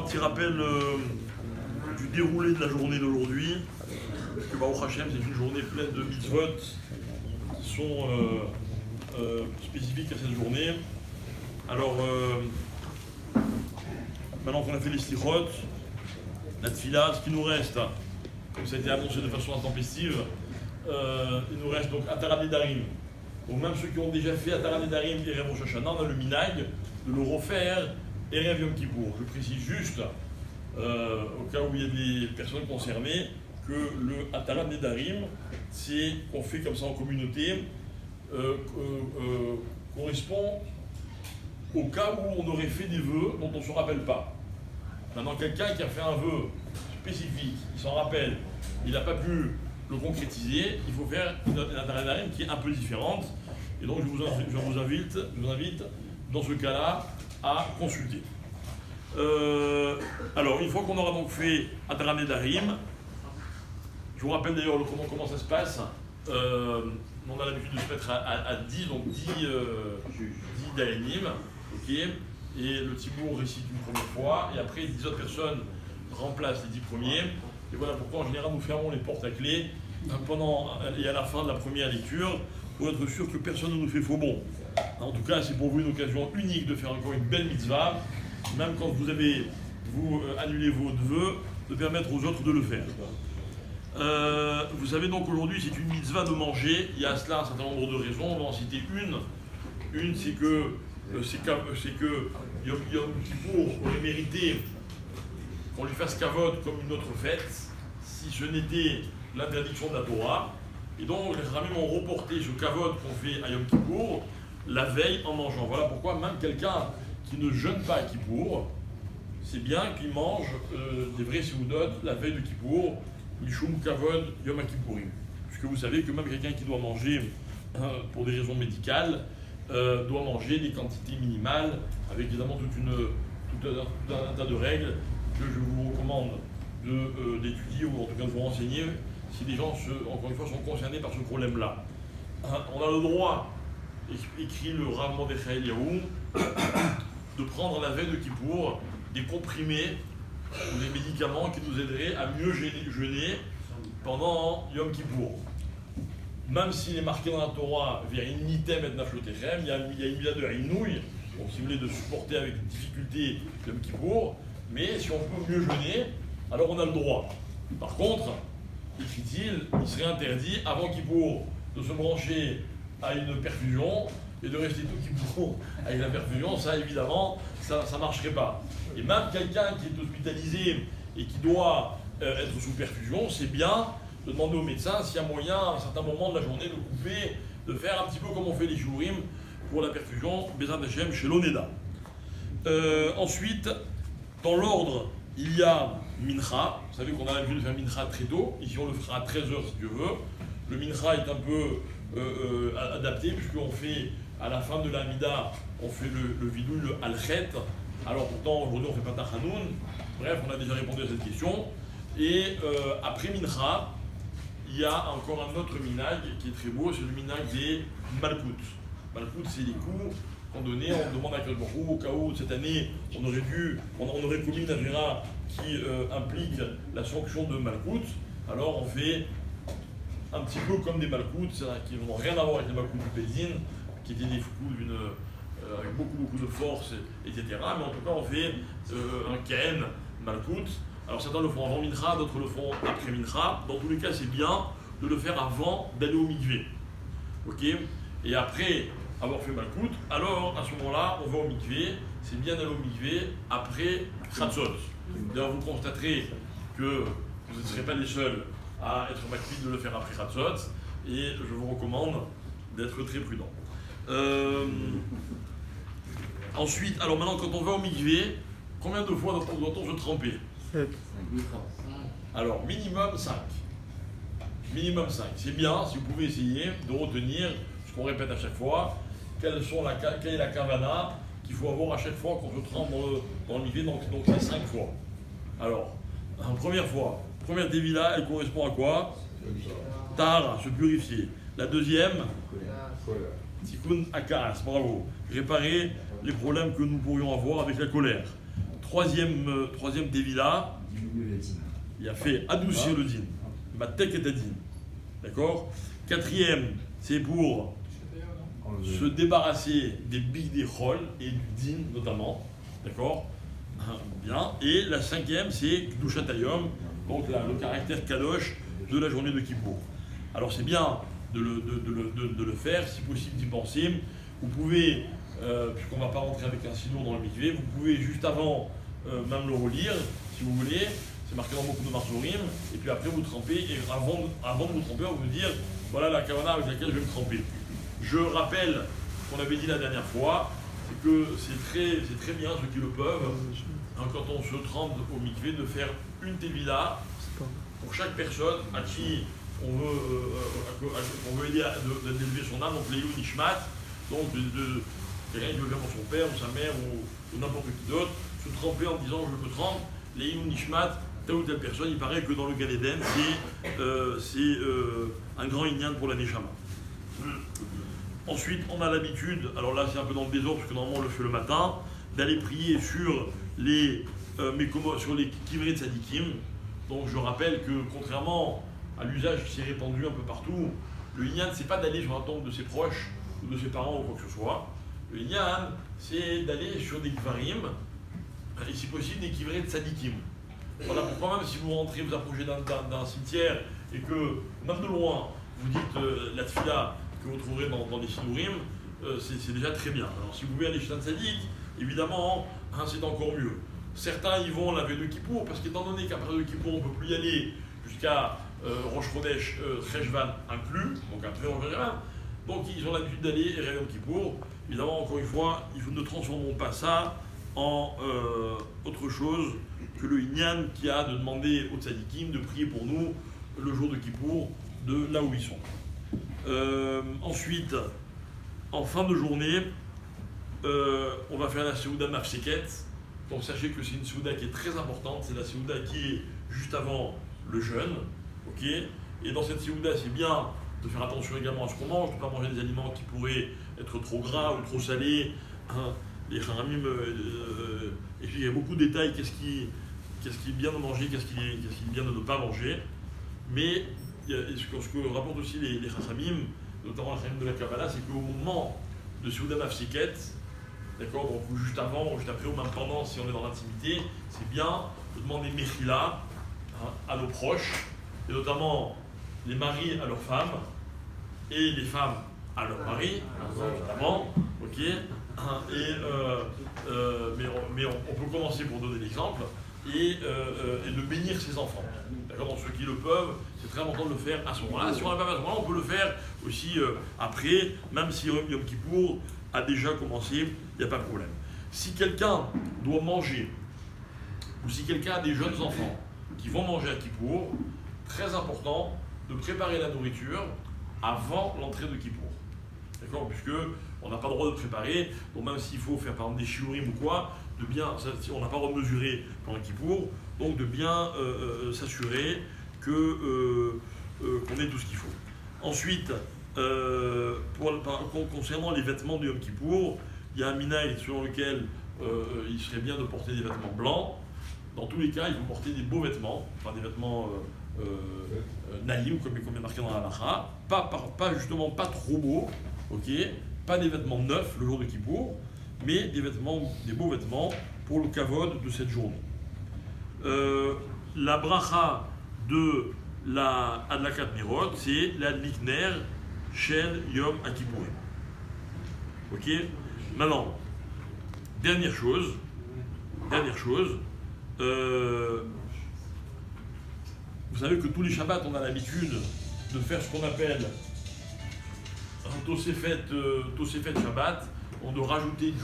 petit rappel du déroulé de la journée d'aujourd'hui. Parce que Baruch Hashem, c'est une journée pleine de mitzvot qui sont spécifiques à cette journée. Alors, maintenant qu'on a fait les slichot, la tfila, ce qui nous reste, comme ça a été annoncé de façon intempestive, il nous reste donc Atarat Nedarim. Donc même ceux qui ont déjà fait Atarat Nedarim et Erev Rosh Hashanah, on a le minag de le refaire Erev Yom Kippour. Je précise juste, au cas où il y a des personnes concernées, que le Atarat Nedarim, c'est qu'on fait comme ça en communauté, correspond au cas où on aurait fait des vœux dont on ne se rappelle pas. Maintenant, quelqu'un qui a fait un vœu spécifique, il s'en rappelle, il n'a pas pu le concrétiser, il faut faire une Atarat Nedarim qui est un peu différente. Et donc, je vous invite dans ce cas-là, à consulter. Alors, une fois qu'on aura donc fait Atarat Nedarim, je vous rappelle d'ailleurs comment ça se passe. On a l'habitude de se mettre à 10, donc 10 dayanim, ok, et le tibour récite une première fois, et après 10 autres personnes remplacent les 10 premiers. Et voilà pourquoi en général nous fermons les portes à clé pendant et à la fin de la première lecture, pour être sûr que personne ne nous fait faux bon. En tout cas, c'est pour vous une occasion unique de faire encore une belle mitzvah, même quand vous avez annulé vos vœux, de permettre aux autres de le faire. Vous savez donc aujourd'hui c'est une mitzvah de manger. Il y a à cela un certain nombre de raisons, on va en citer une. Une c'est que Yom Kippour aurait mérité qu'on lui fasse kavod comme une autre fête, si ce n'était l'interdiction de la Torah. Et donc les Ramim ont reporté ce kavod qu'on fait à Yom Kippour la veille en mangeant. Voilà pourquoi même quelqu'un qui ne jeûne pas à Kippour, c'est bien qu'il mange des vrais seudot la veille de Kippour, Mishum Kavod Yom Kippourim. Puisque vous savez que même quelqu'un qui doit manger pour des raisons médicales doit manger des quantités minimales, avec évidemment tout un tas de règles que je vous recommande d'étudier ou en tout cas de vous renseigner si les gens, encore une fois, sont concernés par ce problème-là. On a le droit, écrit le Rav Mordechai Eliyahu, de prendre la veille de Kippour des comprimés ou des médicaments qui nous aideraient à mieux jeûner pendant Yom Kippour. Même s'il est marqué dans la Torah, il y a une une mila de Inouï, donc si vous voulez de supporter avec difficulté Yom Kippour, mais si on peut mieux jeûner, alors on a le droit. Par contre, écrit-il, il serait interdit avant Kippour de se brancher à une perfusion et de rester tout Kippour avec la perfusion, ça évidemment, ça ne marcherait pas. Et même quelqu'un qui est hospitalisé et qui doit être sous perfusion, c'est bien de demander au médecin s'il y a moyen, à un certain moment de la journée, de couper, de faire un petit peu comme on fait les shiurim pour la perfusion, Bezat Hashem, chez l'Oneda. Ensuite, dans l'ordre, il y a Mincha. Vous savez qu'on a l'habitude de faire Mincha très tôt. Ici, on le fera à 13h si Dieu veut. Le Mincha est un peu adapté, puisqu'on fait, à la fin de la Mida, on fait le vidouille, le Alchet. Alors pourtant, aujourd'hui, on ne fait pas Tachanoun. Bref, on a déjà répondu à cette question. Et après Mincha, il y a encore un autre minag qui est très beau, c'est le minag des Malkout. Malkout, c'est les coups qu'on donnait, on demande à Kadosh Baruch Hu, au cas où cette année, on aurait commis une avéra qui implique la sanction de Malkout. Alors on fait un petit peu comme des Malkout, qui n'ont rien à voir avec les Malkout du Bézin, qui étaient des coups avec beaucoup de force, etc. Mais en tout cas, on fait un Ken Malkout. Alors certains le font avant Mincha, d'autres le font après Mincha. Dans tous les cas, c'est bien de le faire avant d'aller au mikvé. Ok. Et après avoir fait Malkout, alors à ce moment-là, on va au mikvé. C'est bien d'aller au mikvé après Chatzot. D'ailleurs, vous constaterez que vous ne serez pas les seuls à être makpid de le faire après Chatzot. Et je vous recommande d'être très prudent. Ensuite, alors maintenant, quand on va au mikvé, combien de fois doit-on se tremper? 7. Alors, minimum 5. Minimum 5. C'est bien, si vous pouvez essayer de retenir ce qu'on répète à chaque fois, quelle est la kavana qu'il faut avoir à chaque fois qu'on se trempe dans le mikvé, donc c'est 5 fois. Alors, en première fois, première dévila, elle correspond à quoi? Tahara, se purifier. La deuxième, Tikkun Akaas, bravo. Réparer les problèmes que nous pourrions avoir avec la colère. Troisième Tevila, il a fait adoucir le din. Matek et din. D'accord. Quatrième, c'est pour se débarrasser des billes des chol et du din notamment. D'accord. Bien. Et la cinquième, c'est Kedushat Hayom, donc le caractère kadosh de la journée de Kippour. Alors c'est bien de le faire, si possible d'y penser. Vous pouvez, puisqu'on ne va pas rentrer avec un sinour dans le mikvé, vous pouvez juste avant même le relire, si vous voulez. C'est marqué dans beaucoup de marzorim, et puis après vous trempez, et avant de vous tremper, on va vous dire, voilà la kavana avec laquelle je vais me tremper. Je rappelle ce qu'on avait dit la dernière fois, c'est que c'est très bien, ceux qui le peuvent, hein, quand on se trempe au mikvé, de faire une tevila pour chaque personne à qui on veut aider d'élever son âme, donc Léou Nishmat, donc quelqu'un qui veut bien pour son père ou sa mère ou n'importe qui d'autre, se tremper en disant je me trempe, Léou Nishmat, telle ou telle personne. Il paraît que dans le Gan Eden, c'est un grand inyan pour la Neshama. Ensuite, on a l'habitude, alors là c'est un peu dans le désordre parce que normalement on le fait le matin, d'aller prier sur les kivrei tzadikim. Donc je rappelle que contrairement à l'usage qui s'est répandu un peu partout, le inyan c'est pas d'aller sur la tombe de ses proches ou de ses parents ou quoi que ce soit. Le inyan c'est d'aller sur des kvarim, et si possible des kivrei tzadikim. Voilà pourquoi même si vous rentrez, vous approchez d'un cimetière et que même de loin vous dites la tfila que vous trouverez dans les sinourim, c'est déjà très bien. Alors si vous pouvez aller chez un tzaddik, évidemment, hein, c'est encore mieux. Certains y vont la veille de Kippour, parce qu'étant donné qu'après de Kippour on ne peut plus y aller jusqu'à Rosh Chodesh, Cheshvan inclus, donc après Rosh Chodesh, donc ils ont l'habitude d'aller et Yom Kippour. Évidemment, encore une fois, ne transformons pas ça en autre chose que le Inyan qui a de demander aux tzadikim de prier pour nous le jour de Kippour de là où ils sont. Ensuite, en fin de journée, on va faire la Seouda Mafseket. Donc sachez que c'est une Seouda qui est très importante, c'est la Seouda qui est juste avant le jeûne. Ok. Et dans cette Seouda, c'est bien de faire attention également à ce qu'on mange, de ne pas manger des aliments qui pourraient être trop gras ou trop salés. Hein. Les haramim, et puis il y a beaucoup de détails, qu'est-ce qui est bien de manger, qu'est-ce qui est bien de ne pas manger. Mais ce que rapportent aussi les haramim, notamment les haramim de la Kabbalah, c'est qu'au moment de Seouda Mafseket, d'accord, donc juste avant, ou juste après, ou même pendant, si on est dans l'intimité, c'est bien de demander Mechila à nos proches, et notamment les maris à leurs femmes, et les femmes à leurs maris, notamment, ok. Mais on peut commencer pour donner l'exemple et de bénir ses enfants. D'accord, donc ceux qui le peuvent, c'est très important de le faire à ce moment-là. Si on n'a pas fait à ce moment-là, on peut le faire aussi après, même si Yom Kippour a déjà commencé, il n'y a pas de problème. Si quelqu'un doit manger, ou si quelqu'un a des jeunes enfants qui vont manger à Kippour, très important de préparer la nourriture avant l'entrée de Kippour. D'accord, puisque on n'a pas le droit de préparer, donc même s'il faut faire par exemple des shiurim ou quoi, on n'a pas le droit de mesurer pendant Kippour, donc de bien s'assurer qu'on ait tout ce qu'il faut. Ensuite, concernant les vêtements de Yom Kippour, il y a un minaï selon lequel il serait bien de porter des vêtements blancs. Dans tous les cas, il faut porter des beaux vêtements, enfin des vêtements naïm, comme il est marqué dans la halakha, justement pas trop beaux, ok, pas des vêtements neufs le jour de Kippour, mais des beaux vêtements pour le kavod de cette journée. La bracha de la Adlakat Nerot, c'est la Likner Shel Yom HaKippourim. Ok. Maintenant, dernière chose, vous savez que tous les Shabbats, on a l'habitude de faire ce qu'on appelle un Tosefet Shabbat, on doit rajouter du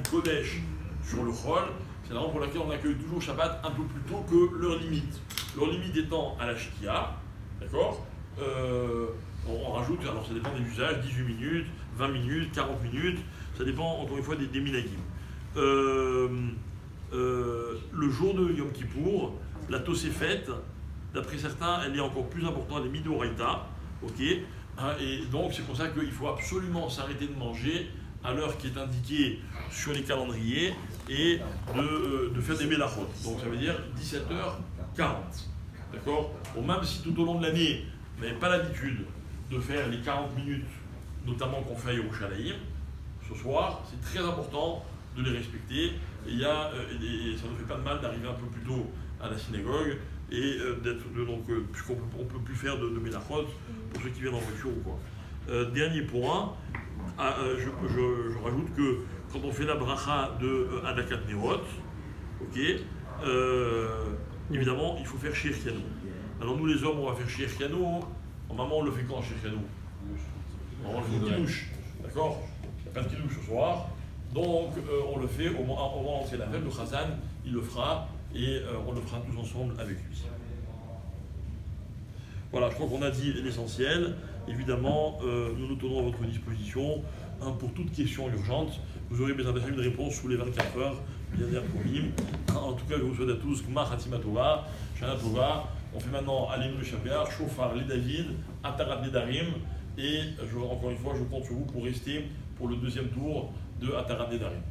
Kodesh sur le Chol. C'est la raison pour laquelle on accueille toujours Shabbat un peu plus tôt que leur limite. Leur limite étant à la Shikia, d'accord, on rajoute, alors ça dépend des usages, 18 minutes, 20 minutes, 40 minutes, ça dépend encore une fois des minagim. Le jour de Yom Kippour, la Tosefet, d'après certains, elle est encore plus importante, elle est Midoraita, ok, et donc c'est pour ça qu'il faut absolument s'arrêter de manger à l'heure qui est indiquée sur les calendriers, et de faire des mélachot. Donc ça veut dire 17h40. D'accord? Bon, même si tout au long de l'année, vous n'avez pas l'habitude de faire les 40 minutes, notamment qu'on fait à Yerushalayim, ce soir, c'est très important de les respecter. Et ça ne fait pas de mal d'arriver un peu plus tôt à la synagogue et puisqu'on ne peut plus faire de mélachot pour ceux qui viennent en voiture ou quoi. Dernier point, je rajoute que quand on fait la bracha de Adakat Nerot, ok, évidemment, il faut faire Shirkianu. Alors nous les hommes, on va faire Shirkianu. Normalement, on le fait quand Shirkianu? On le fait au Kiddush, d'accord? Il n'y a pas de Kiddush ce soir. Donc on le fait au moment où c'est la fête, le Chazan, il le fera et on le fera tous ensemble avec lui. Voilà, je crois qu'on a dit l'essentiel. Évidemment, nous nous tenons à votre disposition pour toute question urgente. Vous aurez besoin une réponse sous les 24 heures, bien promis. En tout cas, je vous souhaite à tous Gmar Hatima Tova, Shana Tova. On fait maintenant Alim le Shabbat, Shofar les David, Atarat Nedarim. Et encore une fois, je compte sur vous pour rester pour le deuxième tour de Atarat Nedarim.